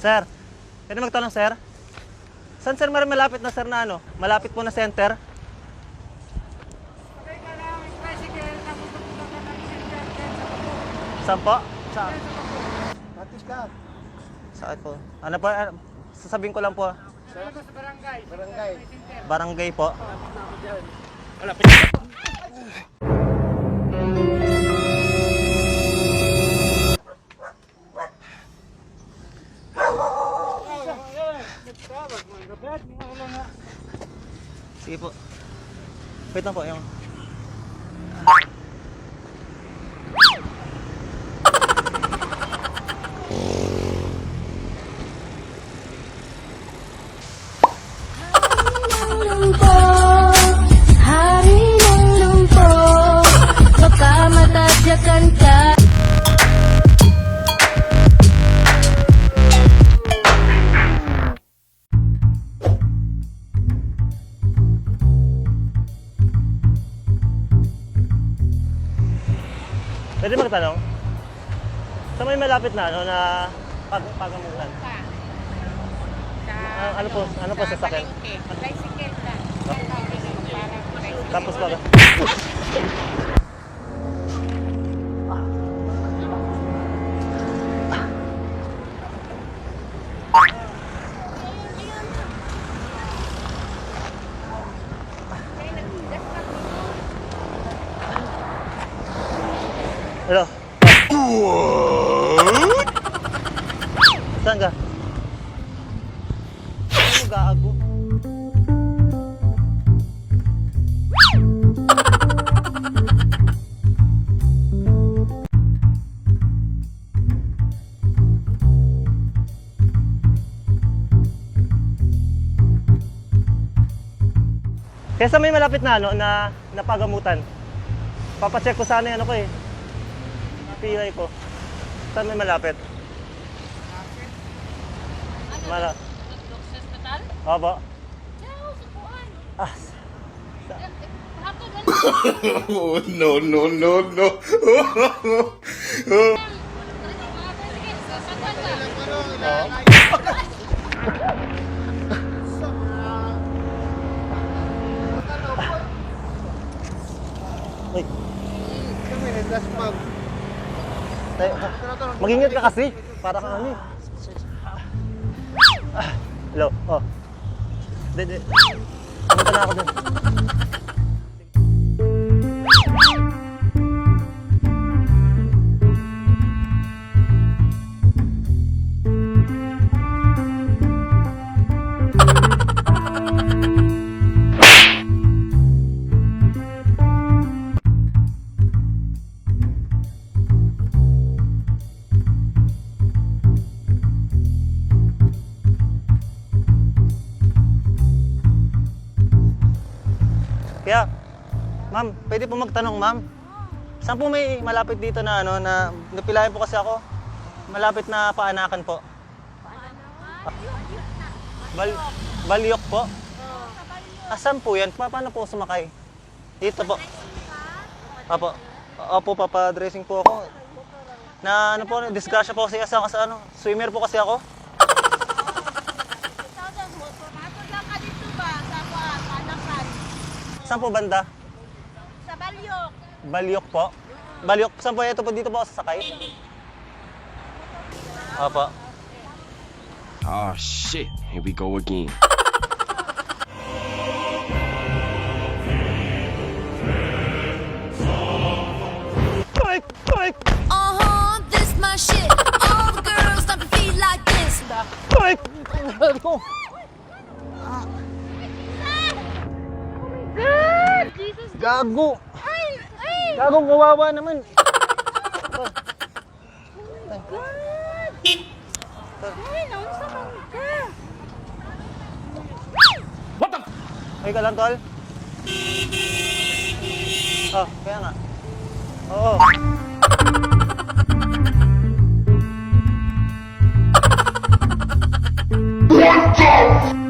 Sir, pwede magtanong, sir? Saan, sir, malapit na, sir, na ano? Malapit po na center? Saan po? Saan? Matis ka. Saan po? Ano po? Sasabihin ko lang po. Sa barangay. Barangay. Barangay po. Wala pa. Sige po. Wait lang po yung... Hari ng lungkot, baka matadyakan ka. Pwede magtanong? Sa may malapit na ano na pagamutan? Ano po sa sakyan? Tricycle lang. Tapos pag... Hello? Saan ka? Ano gago? Kaya sa may malapit na ano na napagamutan. Papacheck ko sana 'yung ano ko eh. PI ko. Saan may malapit? Mala. Sa hospital? Opo. Ciao, subuan. Ah. Hapon na Oh, no, no, no, no. Uy, Kami naglas pag. tayo. Mag-ingat ka kasi. Para kang ano eh. Hello. Oh. Hindi. Pumunta na ako dun. Kaya, ma'am, pwede po magtanong, ma'am. Saan po may malapit dito na ano, na napilayan po kasi ako? Malapit na paanakan po. Balyok po? Asan po yan? Paano po sumakay? Dito po. Opo. Opo, papadressing po ako. Na ano po, disgrasya po kasi sa ano, swimmer po kasi ako. Saan po banda? Sa Balyok. Balyok po? Balyok, saan po? Ito po, dito po ako sasakay? Opo. Oh, shit. Here we go again. This my shit. All the girls start to feel like this. Jesus. Gago! Ay! Ay! Gago, kawawa naman. Ay, naunsa man ka. Ay ka lang, tol? Oh, kaya nga. Oo. What the